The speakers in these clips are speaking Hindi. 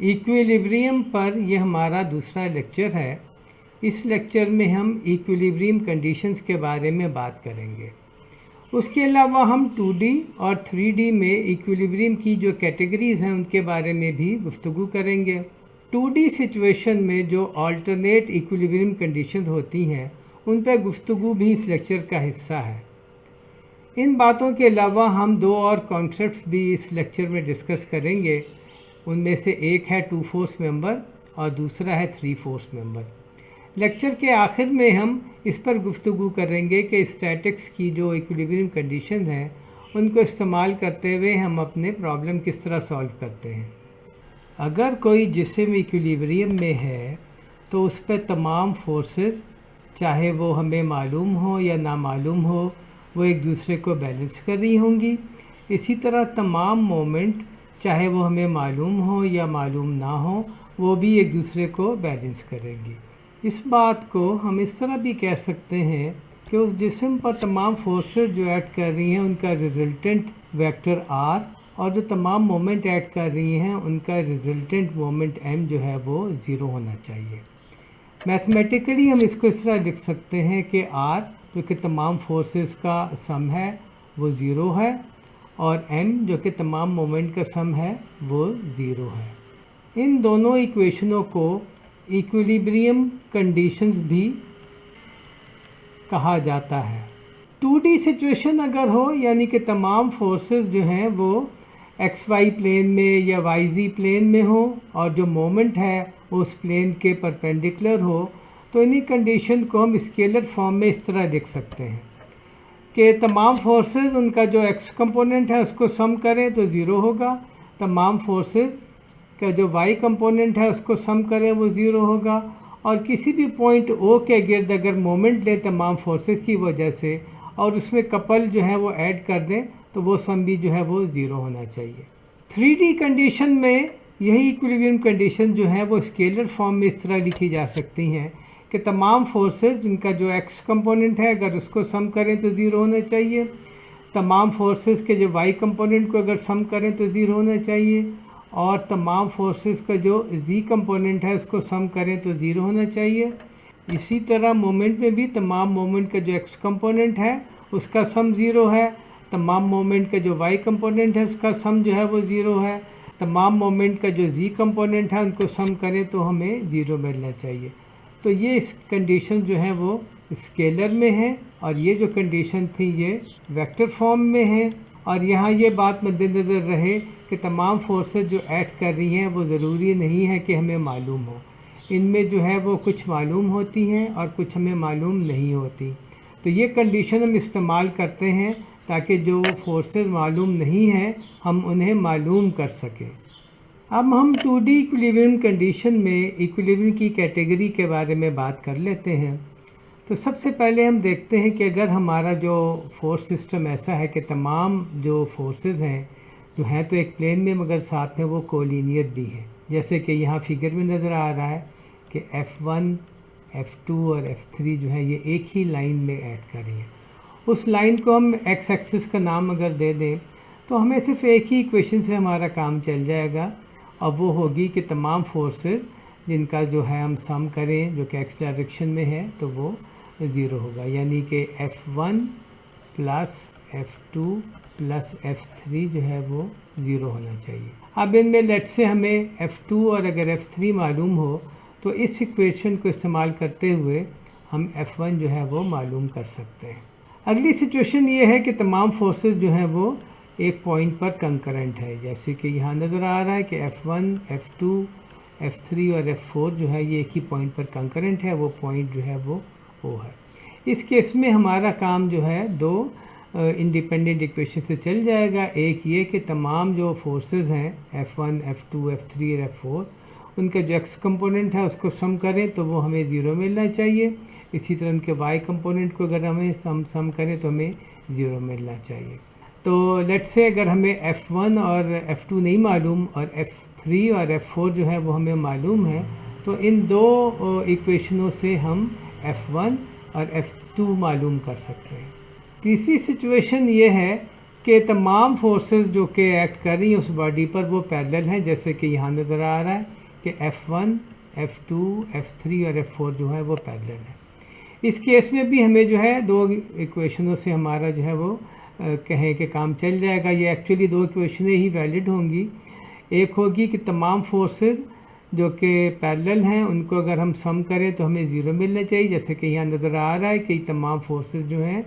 इक्विलिब्रियम पर यह हमारा दूसरा लेक्चर है। इस लेक्चर में हम इक्विलिब्रियम कंडीशंस के बारे में बात करेंगे। उसके अलावा हम 2D और 3D में इक्विलिब्रियम की जो कैटेगरीज़ हैं उनके बारे में भी गुफ्तगू करेंगे। 2D सिचुएशन में जो अल्टरनेट इक्विलिब्रियम कंडीशंस होती हैं उन पर गुफ्तगू भी इस लेक्चर का हिस्सा है। इन बातों के अलावा हम दो और कॉन्सेप्ट्स भी इस लेक्चर में डिस्कस करेंगे। उनमें से एक है 2 फोर्स मेंबर और दूसरा है 3 फोर्स मेंबर। लेक्चर के आखिर में हम इस पर गुफ्तगू करेंगे कि स्टैटिक्स की जो इक्विलिब्रियम कंडीशन हैं उनको इस्तेमाल करते हुए हम अपने प्रॉब्लम किस तरह सॉल्व करते हैं। अगर कोई जिस्म इक्विलिब्रियम में है तो उस पर तमाम फोर्सेस, चाहे वो हमें मालूम हो या ना मालूम हो, वो एक दूसरे को बैलेंस कर रही होंगी। इसी तरह तमाम मोमेंट, चाहे वो हमें मालूम हो या मालूम ना हो, वो भी एक दूसरे को बैलेंस करेंगी। इस बात को हम इस तरह भी कह सकते हैं कि उस जिस्म पर तमाम फोर्सेस जो ऐड कर रही हैं उनका रिजल्टेंट वेक्टर r, और जो तमाम मोमेंट ऐड कर रही हैं उनका रिजल्टेंट मोमेंट m जो है वो ज़ीरो होना चाहिए। मैथमेटिकली हम इसको इस तरह लिख सकते हैं कि r जो कि तमाम फोर्सेस का सम है वो ज़ीरो है, और m जो कि तमाम मोमेंट का सम है वो ज़ीरो है। इन दोनों इक्वेशनों को इक्विलिब्रियम कंडीशंस भी कहा जाता है। 2D सिचुएशन अगर हो, यानी कि तमाम फोर्सेस जो हैं वो XY प्लेन में या YZ प्लेन में हो और जो मोमेंट है उस प्लेन के परपेंडिकुलर हो, तो इन्हीं कंडीशन को हम स्केलर फॉर्म में इस तरह लिख सकते हैं कि तमाम फोर्सेस उनका जो x कंपोनेंट है उसको सम करें तो ज़ीरो होगा, तमाम फोर्सेस का जो y कंपोनेंट है उसको सम करें वो ज़ीरो होगा, और किसी भी पॉइंट O के गिर्द अगर मोमेंट लें तमाम फोर्सेस की वजह से और उसमें कपल जो है वो ऐड कर दें तो वो सम भी जो है वो ज़ीरो होना चाहिए। 3D कंडीशन में यही इक्विलिब्रियम कंडीशन जो है वो स्केलर फॉर्म में इस तरह लिखी जा सकती हैं कि तमाम फोर्सेस जिनका जो x कंपोनेंट है अगर उसको सम करें तो ज़ीरो होना चाहिए, तमाम फोर्सेस के जो y कंपोनेंट को अगर सम करें तो ज़ीरो होना चाहिए, और तमाम फोर्सेस का जो z कंपोनेंट है उसको सम करें तो ज़ीरो होना चाहिए। इसी तरह मोमेंट में भी तमाम मोमेंट का जो x कंपोनेंट है उसका सम ज़ीरो है, तमाम मोमेंट का जो y कंपोनेंट है उसका सम जो है वो ज़ीरो है, तमाम मोमेंट का जो z कंपोनेंट है उनको सम करें तो हमें ज़ीरो मिलना चाहिए। तो ये इस कंडीशन जो है वो स्केलर में है, और ये जो कंडीशन थी ये वेक्टर फॉर्म में है। और यहाँ ये बात मद्देनज़र रहे कि तमाम फोर्सेस जो ऐड कर रही हैं वो ज़रूरी नहीं है कि हमें मालूम हो, इनमें जो है वो कुछ मालूम होती हैं और कुछ हमें मालूम नहीं होती। तो ये कंडीशन हम इस्तेमाल करते हैं ताकि जो फोर्सेस मालूम नहीं हैं हम उन्हें मालूम कर सकें। अब हम 2D इक्विलिब्रियम कंडीशन में इक्विलिब्रियम की कैटेगरी के बारे में बात कर लेते हैं। तो सबसे पहले हम देखते हैं कि अगर हमारा जो फोर्स सिस्टम ऐसा है कि तमाम जो फोर्सेस हैं जो हैं तो एक प्लेन में मगर साथ में वो कोलिनियर भी है, जैसे कि यहाँ फिगर में नज़र आ रहा है कि F1, F2 और F3 जो है ये एक ही लाइन में ऐड कर रही है। उस लाइन को हम x एक्सिस का नाम अगर दे दें तो हमें सिर्फ एक ही इक्वेशन से हमारा काम चल जाएगा, और वो होगी कि तमाम फोर्सेस जिनका जो है हम सम करें जो कि x डायरेक्शन में है तो वो ज़ीरो होगा, यानी कि F1 plus F2 plus F3 जो है वो ज़ीरो होना चाहिए। अब इनमें लेट से हमें F2 और अगर F3 मालूम हो तो इस इक्वेशन को इस्तेमाल करते हुए हम F1 जो है वो मालूम कर सकते हैं। अगली सिचुएशन ये है कि तमाम फोर्सेस जो हैं वो एक पॉइंट पर कंकरेंट है, जैसे कि यहाँ नज़र आ रहा है कि F1, F2, F3 और F4 जो है ये एक ही पॉइंट पर कंकरेंट है, वो पॉइंट जो है वो O है। इस केस में हमारा काम जो है दो इंडिपेंडेंट इक्वेशन से चल जाएगा। एक ये कि तमाम जो फोर्सेस हैं F1, F2, F3 और F4 उनका जो x कंपोनेंट है उसको सम करें तो वो हमें ज़ीरो मिलना चाहिए। इसी तरह उनके y कंपोनेंट को अगर हमें सम करें तो हमें ज़ीरो मिलना चाहिए। तो लेट से अगर हमें F1 और F2 नहीं मालूम और F3 और F4 जो है वो हमें मालूम है, तो इन दो इक्वेशनों से हम F1 और F2 मालूम कर सकते हैं। तीसरी सिचुएशन ये है कि तमाम फोर्सेस जो कि एक्ट कर रही हैं उस बॉडी पर वो पैरेलल हैं, जैसे कि यहाँ नज़र आ रहा है कि F1, F2, F3 और F4 जो है वो पैरेलल है। इस केस में भी हमें जो है दो इक्वेशनों से हमारा जो है वो कहें कि काम चल जाएगा। ये एक्चुअली दो इक्वेशनें ही वैलिड होंगी। एक होगी कि तमाम फोर्सेस जो कि पैरेलल हैं उनको अगर हम सम करें तो हमें ज़ीरो मिलना चाहिए, जैसे कि यहाँ नज़र आ रहा है कि तमाम फोर्सेस जो हैं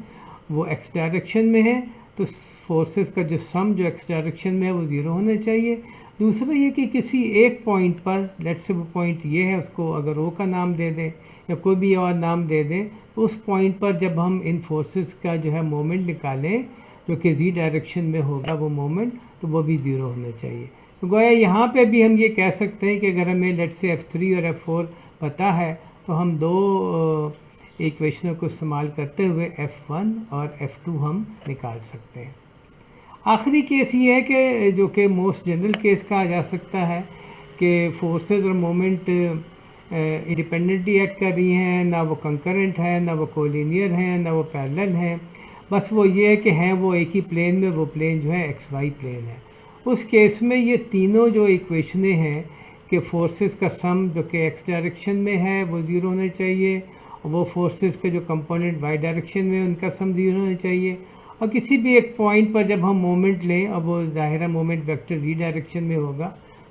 वो एक्स डायरेक्शन में हैं, तो फोर्सेस का जो सम जो एक्स डायरेक्शन में है वो ज़ीरो होना चाहिए। दूसरा ये कि किसी एक पॉइंट पर, लेट से वो पॉइंट ये है, उसको अगर ओ का नाम दे दें या कोई भी और नाम दे दें, तो उस पॉइंट पर जब हम इन फोर्सेस का जो है मोमेंट निकालें जो कि जी डायरेक्शन में होगा वो मोमेंट, तो वो भी ज़ीरो होना चाहिए। तो गोया यहाँ पे भी हम ये कह सकते हैं कि अगर हमें लेट से F3 और F4 पता है तो हम दो इक्वेशनों को इस्तेमाल करते हुए F1 और F2 हम निकाल सकते हैं। आखिरी केस ये है कि जो कि मोस्ट जनरल केस कहा जा सकता है कि फोर्सेस और मोमेंट इंडिपेंडेंटली एक्ट कर रही हैं, ना वो कंकरेंट है, ना वो कोलिनियर हैं, ना वो पैरेलल हैं, बस वो ये है कि हैं वो एक ही प्लेन में, वो प्लेन जो है XY प्लेन है। उस केस में ये तीनों जो इक्वेशनें हैं कि फोर्सेस का सम जो कि एक्स डायरेक्शन में है वो ज़ीरो होना चाहिए, और वो फोर्सेस के जो कंपोनेंट वाई डायरेक्शन में उनका सम ज़ीरो होना चाहिए, और किसी भी एक पॉइंट पर जब हम मोमेंट लें और वो ज़ाहिरा मोमेंट वेक्टर जी डायरेक्शन में होगा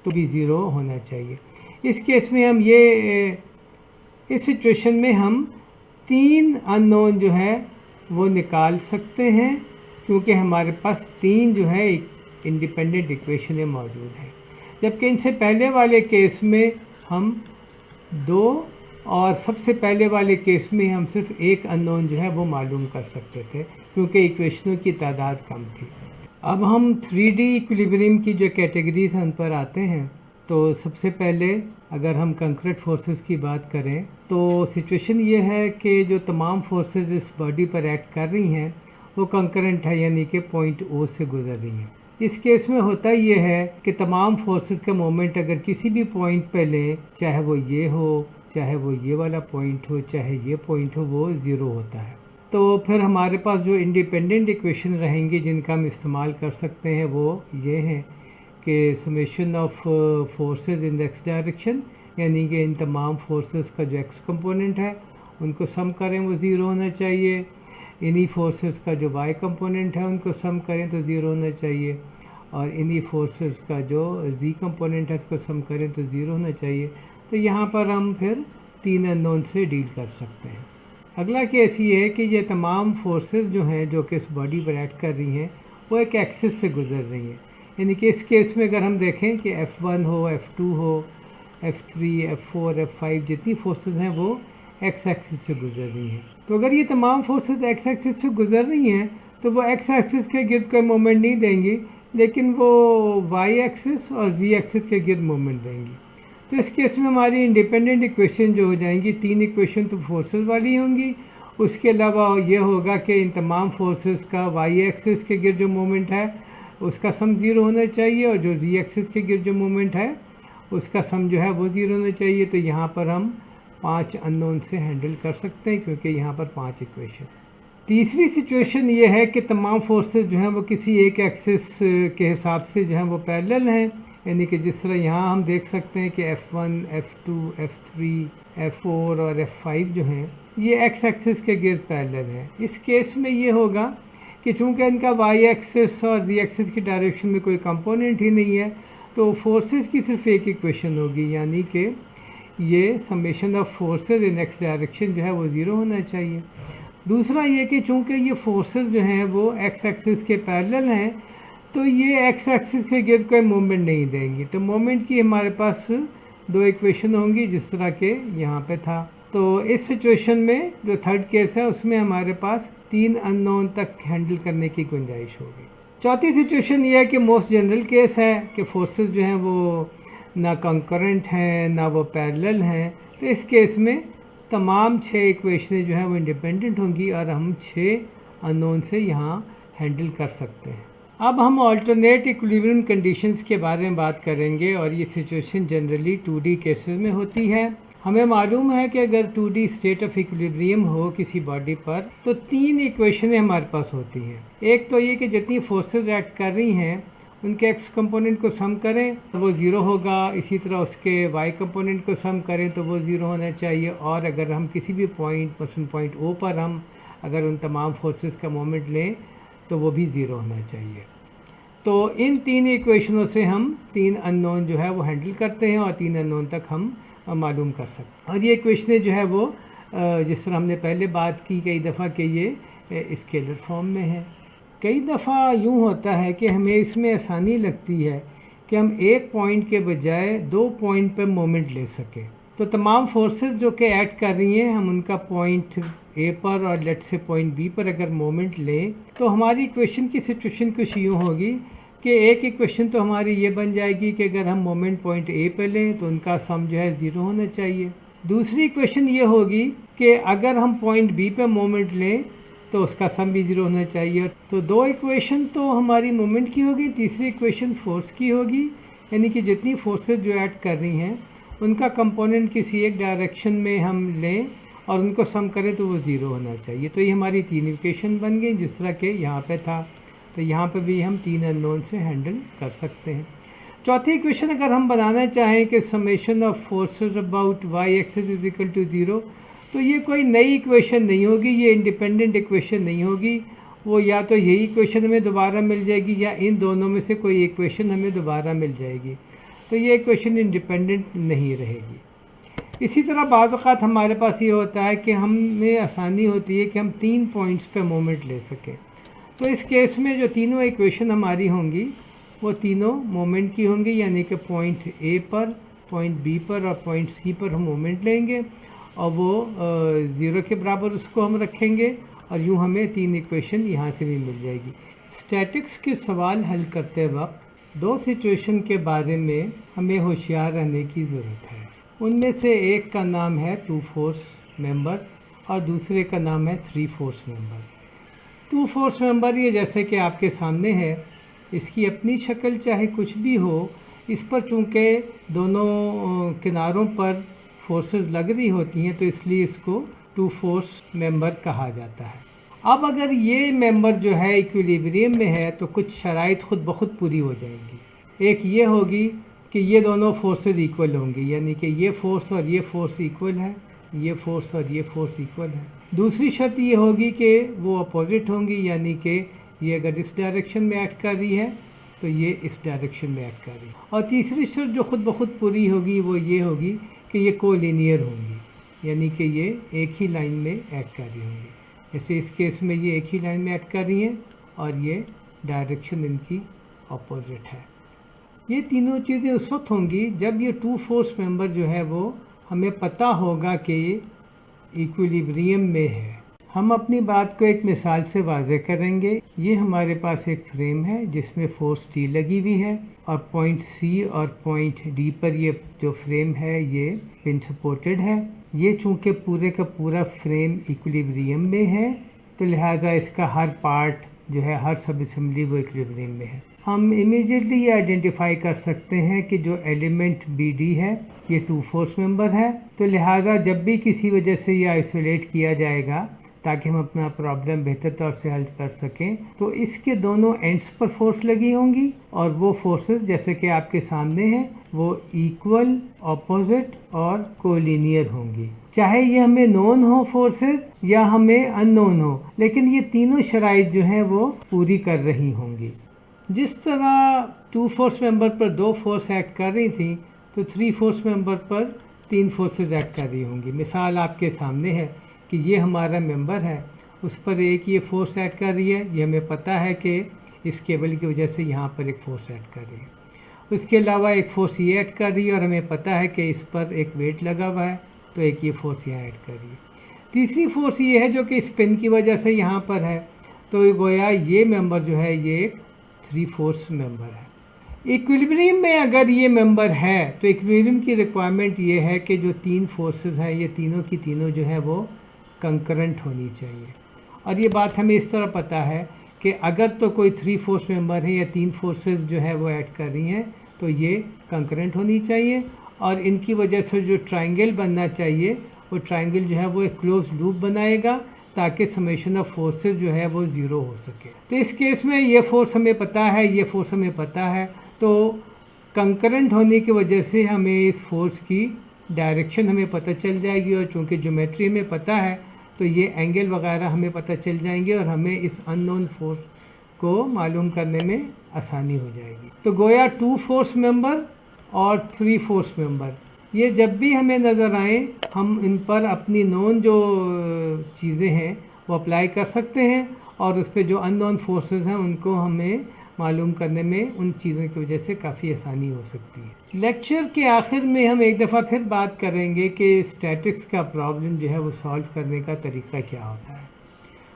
तो भी ज़ीरो होना चाहिए। इस केस में हम ये इस सिचुएशन में हम तीन अननोन जो है वो निकाल सकते हैं, क्योंकि हमारे पास तीन जो है इंडिपेंडेंट इक्वेशनें मौजूद हैं, जबकि इनसे पहले वाले केस में हम दो और सबसे पहले वाले केस में हम सिर्फ एक अननोन जो है वो मालूम कर सकते थे, क्योंकि इक्वेशनों की तादाद कम थी। अब हम 3D इक्विलिब्रियम की जो कैटेगरीज हैं उन पर आते हैं। तो सबसे पहले अगर हम कंकरेंट फोर्सेस की बात करें तो सिचुएशन ये है कि जो तमाम फोर्सेस इस बॉडी पर एक्ट कर रही हैं वो कंकरेंट है, यानी कि पॉइंट O से गुजर रही हैं। इस केस में होता ये है कि तमाम फोर्सेस का मोमेंट अगर किसी भी पॉइंट पे लें, चाहे वो ये हो, चाहे वो ये वाला पॉइंट हो, चाहे ये पॉइंट हो, वो ज़ीरो होता है। तो फिर हमारे पास जो इंडिपेंडेंट इक्वेशन रहेंगी जिनका हम इस्तेमाल कर सकते हैं वो ये हैं कि summation of forces in the x direction, यानी कि इन तमाम फोर्सेस का जो एक्स कंपोनेंट है उनको सम करें वो ज़ीरो होना चाहिए, इन्हीं फोर्सेस का जो वाई कंपोनेंट है उनको सम करें तो ज़ीरो होना चाहिए, और इन्हीं फोर्सेस का जो जी कंपोनेंट है उसको सम करें तो ज़ीरो होना चाहिए। तो यहाँ पर हम फिर तीन अननोन से डील कर सकते हैं। अगला केस ये है कि ये तमाम फोर्सेस जो हैं जो कि इस बॉडी पर एक्ट कर रही हैं वो एक एक्सिस से गुजर रही हैं, यानी कि इस केस में अगर हम देखें कि F1 हो, F2 हो, F3, F4, F5 जितनी फोर्सेस हैं वो एक्स एक्सिस से गुजर रही हैं। तो अगर ये तमाम फोर्सेस एक्स एक्सिस से गुजर रही हैं तो वो एक्स एक्सिस के गिर्द कोई मोमेंट नहीं देंगी, लेकिन वो वाई एक्सिस और जी एक्सिस के गिर्द मोमेंट देंगी। तो इस केस में हमारी इंडिपेंडेंट इक्वेशन जो हो जाएंगी, तीन इक्वेशन तो फोर्सेस वाली होंगी, उसके अलावा ये होगा कि इन तमाम फोर्सेस का वाई एक्सिस के गिर्द जो मोमेंट है उसका सम ज़ीरो होना चाहिए, और जो जी एक्सिस के गिर्द जो मोमेंट है उसका सम जो है वो ज़ीरो होना चाहिए। तो यहाँ पर हम 5 अननोन से हैंडल कर सकते हैं, क्योंकि यहाँ पर 5 इक्वेशन। तीसरी सिचुएशन ये है कि तमाम फोर्सेस जो हैं वो किसी एक एक्सिस के हिसाब से जो हैं वो पैरेलल हैं, यानी कि जिस तरह यहाँ हम देख सकते हैं कि F1, F2, F3, F4 और F5 जो हैं ये एक्स एक्सिस के गिर्द पैरेलल हैं। इस केस में ये होगा कि चूँकि इनका वाई एक्सिस और जी एक्सिस की डायरेक्शन में कोई कंपोनेंट ही नहीं है, तो फोर्सेस की सिर्फ एक इक्वेशन होगी, यानी कि ये summation of forces in x direction जो है वो ज़ीरो होना चाहिए। दूसरा ये कि चूँकि ये फोर्सेस जो हैं वो एक्स एक्सिस के पैरेलल हैं, तो ये एक्स एक्सिस के गिर्द कोई मोमेंट नहीं देंगी। तो मोमेंट की हमारे पास दो इक्वेशन होंगी जिस तरह के यहाँ पे था। तो इस सिचुएशन में जो थर्ड केस है उसमें हमारे पास तीन अननोन तक हैंडल करने की गुंजाइश होगी। चौथी सिचुएशन ये है कि मोस्ट जनरल केस है कि फोर्सेस जो हैं वो ना कंकरेंट हैं ना वो पैरेलल हैं। तो इस केस में तमाम 6 इक्वेशनें जो हैं वो इंडिपेंडेंट होंगी और हम 6 अननोन से यहाँ हैंडल कर सकते हैं। अब हम अल्टरनेट इक्विलिब्रियम कंडीशंस के बारे में बात करेंगे, और ये सिचुएशन जनरली 2D केसेस में होती है। हमें मालूम है कि अगर 2D स्टेट ऑफ इक्विलिब्रियम हो किसी बॉडी पर तो 3 इक्वेशनें हमारे पास होती हैं। एक तो ये कि जितनी फोर्सेस एक्ट कर रही हैं उनके एक्स कंपोनेंट को सम करें तो वो ज़ीरो होगा, इसी तरह उसके वाई कंपोनेंट को सम करें तो वो ज़ीरो होना चाहिए। और अगर हम किसी भी पॉइंट मसलन पॉइंट ओ पर हम अगर उन तमाम फोर्सेस का मोमेंट लें तो वो भी ज़ीरो होना चाहिए। तो इन 3 इक्वेशनों से हम 3 अननोन जो है वो हैंडल करते हैं और 3 अननोन तक हम मालूम कर सकते हैं। और ये इक्वेशनें जो है वो जिस तरह हमने पहले बात की कई दफ़ा कि ये स्केलर फॉर्म में है। कई दफ़ा यूँ होता है कि हमें इसमें आसानी लगती है कि हम एक पॉइंट के बजाय 2 पॉइंट पर मोमेंट ले सकें। तो तमाम फोर्सेस जो कि ऐड कर रही हैं हम उनका पॉइंट ए पर और लेट से पॉइंट बी पर अगर मोमेंट लें तो हमारी इक्वेशन की सिचुएशन कुछ यूँ होगी कि एक इक्वेशन तो हमारी ये बन जाएगी कि अगर हम मोमेंट पॉइंट ए पर लें तो उनका सम जो है ज़ीरो होना चाहिए। दूसरी इक्वेशन ये होगी कि अगर हम पॉइंट बी पर मोमेंट लें तो उसका सम भी ज़ीरो होना चाहिए। तो 2 इक्वेशन तो हमारी मोमेंट की होगी, तीसरी इक्वेशन फोर्स की होगी, यानी कि जितनी फोर्सेस जो ऐड कर रही हैं उनका कंपोनेंट किसी एक डायरेक्शन में हम लें और उनको सम करें तो वो ज़ीरो होना चाहिए। तो ये हमारी 3 इक्वेशन बन गई जिस तरह के यहाँ पे था। तो यहाँ पे भी हम 3 अननोन से हैंडल कर सकते हैं। चौथी इक्वेशन अगर हम बनाना चाहें कि summation of forces about Y axis is equal to zero, तो ये कोई नई इक्वेशन नहीं होगी, ये इंडिपेंडेंट इक्वेशन नहीं होगी। वो या तो यही इक्वेशन हमें दोबारा मिल जाएगी या इन दोनों में से कोई इक्वेशन हमें दोबारा मिल जाएगी। तो ये इक्वेशन इंडिपेंडेंट नहीं रहेगी। इसी तरह बाज़ औक़ात हमारे पास ये होता है कि हमें आसानी होती है कि हम 3 पॉइंट्स पे मोमेंट ले सकें। तो इस केस में जो तीनों इक्वेशन हमारी होंगी वो तीनों मोमेंट की होंगी, यानी कि पॉइंट ए पर, पॉइंट बी पर और पॉइंट सी पर हम मोमेंट लेंगे और वो ज़ीरो के बराबर उसको हम रखेंगे और यूँ हमें 3 इक्वेशन यहाँ से भी मिल जाएगी। स्टैटिक्स के सवाल हल करते वक्त 2 सिचुएशन के बारे में हमें होशियार रहने की ज़रूरत है। उनमें से एक का नाम है 2 फोर्स मेंबर और दूसरे का नाम है 3 फोर्स मेंबर। 2 फोर्स मेंबर ये जैसे कि आपके सामने है, इसकी अपनी शक्ल चाहे कुछ भी हो, इस पर चूँकि दोनों किनारों पर फोर्सेस लग रही होती हैं तो इसलिए इसको 2 फोर्स मेंबर कहा जाता है। अब अगर ये मेंबर जो है इक्विलिब्रियम में है तो कुछ शराइत खुद ब खुद पूरी हो जाएंगी। एक ये होगी कि ये दोनों फोर्सेस इक्वल होंगी, यानी कि ये फोर्स और ये फोर्स इक्वल है, ये फोर्स और ये फोर्स इक्वल है। दूसरी शर्त ये होगी कि वो अपोजिट होंगी, यानी कि ये अगर इस डायरेक्शन में एक्ट कर रही है तो ये इस डायरेक्शन में एक्ट कर रही है। और तीसरी शर्त जो खुद ब खुद पूरी होगी वो ये होगी कि ये कोलिनियर होंगी, यानी कि ये एक ही लाइन में एक्ट कर रही होंगी। जैसे इस केस में ये एक ही लाइन में एक्ट कर रही हैं और ये डायरेक्शन इनकी अपोजिट है। ये तीनों चीज़ें उस वक्त होंगी जब ये 2 फोर्स मेंबर जो है वो हमें पता होगा कि इक्विलिब्रियम में है। हम अपनी बात को एक मिसाल से वाज़े करेंगे। ये हमारे पास एक फ्रेम है जिसमें फोर्स T लगी हुई है और पॉइंट C और पॉइंट D पर ये जो फ्रेम है ये पिन सपोर्टेड है। ये चूँकि पूरे का पूरा फ्रेम इक्विलिब्रियम में है तो लिहाजा इसका हर पार्ट जो है, हर सब असेंबली वो इक्विलिब्रियम में है। हम इमीडिएटली ये आइडेंटिफाई कर सकते हैं कि जो एलिमेंट BD है ये 2 फोर्स मेंबर है। तो लिहाजा जब भी किसी वजह से ये आइसोलेट किया जाएगा ताकि हम अपना प्रॉब्लम बेहतर तौर से हल कर सकें तो इसके दोनों एंड्स पर फोर्स लगी होंगी और वो फोर्सेस जैसे कि आपके सामने हैं वो इक्वल, ऑपोजिट और कोलिनियर होंगी। चाहे ये हमें नोन हो फोर्सेस या हमें अननोन हो, लेकिन ये तीनों शराइत जो हैं वो पूरी कर रही होंगी। जिस तरह 2 फोर्स मेंबर पर 2 फोर्स एक्ट कर रही थी तो 3 फोर्स मेंबर पर 3 फोर्सेस एक्ट कर रही होंगी। मिसाल आपके सामने है कि ये हमारा मेंबर है, उस पर एक ये फोर्स ऐड कर रही है, ये हमें पता है कि इस केबल की वजह से यहाँ पर एक फोर्स ऐड कर रही है। उसके अलावा एक फोर्स ये ऐड कर रही है और हमें पता है कि इस पर एक वेट लगा हुआ है तो एक ये फोर्स यहाँ ऐड कर रही है। तीसरी फोर्स ये है जो कि स्पिन की वजह से यहाँ पर है, तो गोया ये मेंबर जो है ये एक 3 फोर्स मेंबर है। इक्विलिब्रियम में अगर ये मेंबर है तो इक्विलिब्रियम की रिक्वायरमेंट ये है कि जो 3 फोर्सेस हैं ये तीनों की तीनों जो है वो कंकरेंट होनी चाहिए। और ये बात हमें इस तरह पता है कि अगर तो कोई 3 फोर्स मेंबर है या 3 फोर्सेस जो है वो ऐड कर रही हैं तो ये कंकरेंट होनी चाहिए। और इनकी वजह से जो ट्रायंगल बनना चाहिए वो ट्रायंगल जो है वो एक क्लोज लूप बनाएगा ताकि समेशन ऑफ फोर्सेस जो है वो ज़ीरो हो सके। तो इस केस में ये फोर्स हमें पता है, ये फोर्स हमें पता है, तो कंकरेंट होने की वजह से हमें इस फोर्स की डायरेक्शन हमें पता चल जाएगी, और चूँकि ज्योमेट्री हमें पता है तो ये एंगल वगैरह हमें पता चल जाएंगे और हमें इस अननोन फोर्स को मालूम करने में आसानी हो जाएगी। तो गोया 2 फोर्स मेंबर और 3 फोर्स मेंबर ये जब भी हमें नज़र आए हम इन पर अपनी नोन जो चीज़ें हैं वो अप्लाई कर सकते हैं, और उस पर जो अननोन फोर्सेस हैं उनको हमें मालूम करने में उन चीज़ों की वजह से काफ़ी आसानी हो सकती है। लेक्चर के आखिर में हम एक दफ़ा फिर बात करेंगे कि स्टैटिक्स का प्रॉब्लम जो है वो सॉल्व करने का तरीका क्या होता है।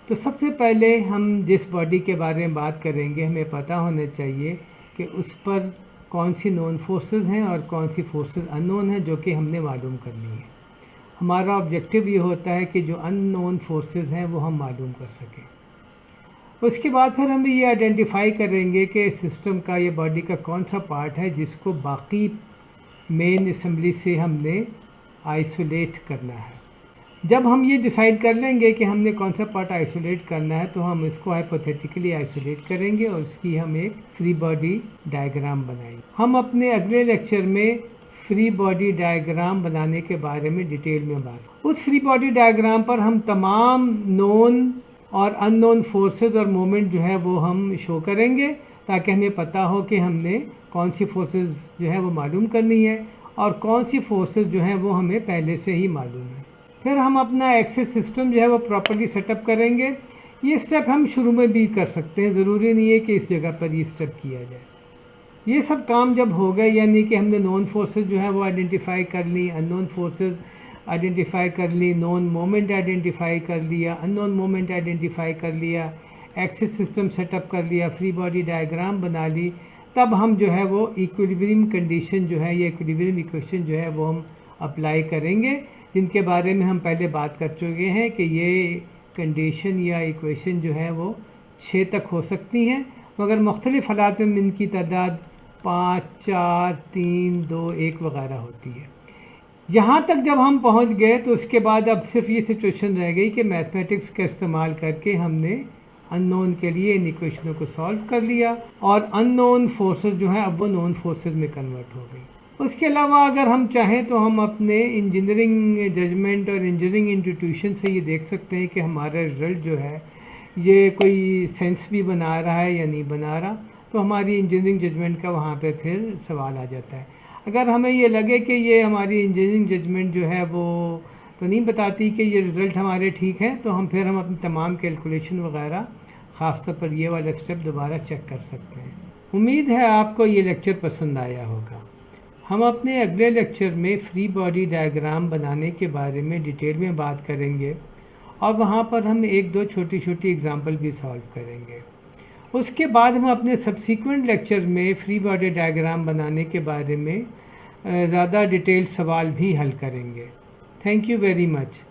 तो सबसे पहले हम जिस बॉडी के बारे में बात करेंगे हमें पता होना चाहिए कि उस पर कौन सी नोन फोर्सेस हैं और कौन सी फोर्सेस अननोन हैं जो कि हमने मालूम करनी है। हमारा ऑब्जेक्टिव ये होता है कि जो अननोन फोर्सेस हैं वो हम मालूम कर सकें। उसके बाद फिर हम ये आइडेंटिफाई करेंगे कि सिस्टम का, ये बॉडी का कौन सा पार्ट है जिसको बाकी मेन असेंबली से हमने आइसोलेट करना है। जब हम ये डिसाइड कर लेंगे कि हमने कौन सा पार्ट आइसोलेट करना है तो हम इसको हाइपोथेटिकली आइसोलेट करेंगे और उसकी हम एक फ्री बॉडी डायग्राम बनाएंगे। हम अपने अगले लेक्चर में फ्री बॉडी डायग्राम बनाने के बारे में डिटेल में बात। उस फ्री बॉडी डायग्राम पर हम तमाम नोन और अननोन फोर्सेस और मोमेंट जो है वो हम शो करेंगे ताकि हमें पता हो कि हमने कौन सी फोर्सेस जो है वो मालूम करनी है और कौन सी फोर्सेस जो हैं वो हमें पहले से ही मालूम है। फिर हम अपना एक्सेस सिस्टम जो है वो प्रॉपर्ली सेटअप करेंगे। ये स्टेप हम शुरू में भी कर सकते हैं, ज़रूरी नहीं है कि इस जगह पर ये स्टेप किया जाए। ये सब काम जब हो गए, यानी कि हमने नॉन फोर्सेस जो है वो आइडेंटिफाई कर ली, अननोन फोर्सेस आइडेंटिफाई कर ली, नॉन मोमेंट आइडेंटिफाई कर लिया, अननोन मोमेंट आइडेंटिफाई कर लिया, एक्सेस सिस्टम सेटअप कर लिया, फ्री बॉडी डायग्राम बना ली, तब हम जो है वो इक्विलिब्रियम कंडीशन जो है या इक्विलिब्रियम इक्वेशन जो है वो हम अप्लाई करेंगे, जिनके बारे में हम पहले बात कर चुके हैं कि ये कंडीशन या इक्वेशन जो है वो 6 तक हो सकती हैं, मगर मुख्तलिफ़ हालात में इनकी तादाद 5, 4, 3, 2, 1 वगैरह होती है। यहाँ तक जब हम पहुँच गए तो उसके बाद अब सिर्फ ये सिचुएशन रह गई कि मैथमेटिक्स का इस्तेमाल करके हमने अननोन के लिए इन इक्वेशनों को सॉल्व कर लिया और अननोन फोर्सेस जो है अब वो नोन फोर्सेस में कन्वर्ट हो गई। उसके अलावा अगर हम चाहें तो हम अपने इंजीनियरिंग जजमेंट और इंजीनियरिंग इंस्टीट्यूशन से ये देख सकते हैं कि हमारा रिज़ल्ट जो है ये कोई सेंस भी बना रहा है या नहीं बना रहा, तो हमारी इंजीनियरिंग जजमेंट का वहाँ पे फिर सवाल आ जाता है। अगर हमें ये लगे कि ये हमारी इंजीनियरिंग जजमेंट जो है वो तो नहीं बताती कि ये रिज़ल्ट हमारे ठीक है, तो हम अपनी तमाम कैलकुलेशन वगैरह ख़ासतौर पर ये वाला स्टेप दोबारा चेक कर सकते हैं। उम्मीद है आपको ये लेक्चर पसंद आया होगा। हम अपने अगले लेक्चर में फ्री बॉडी डायग्राम बनाने के बारे में डिटेल में बात करेंगे और वहाँ पर हम 1-2 छोटी छोटी एग्जांपल भी सॉल्व करेंगे। उसके बाद हम अपने सब्सीक्वेंट लेक्चर में फ्री बॉडी डायग्राम बनाने के बारे में ज़्यादा डिटेल सवाल भी हल करेंगे। Thank you very much.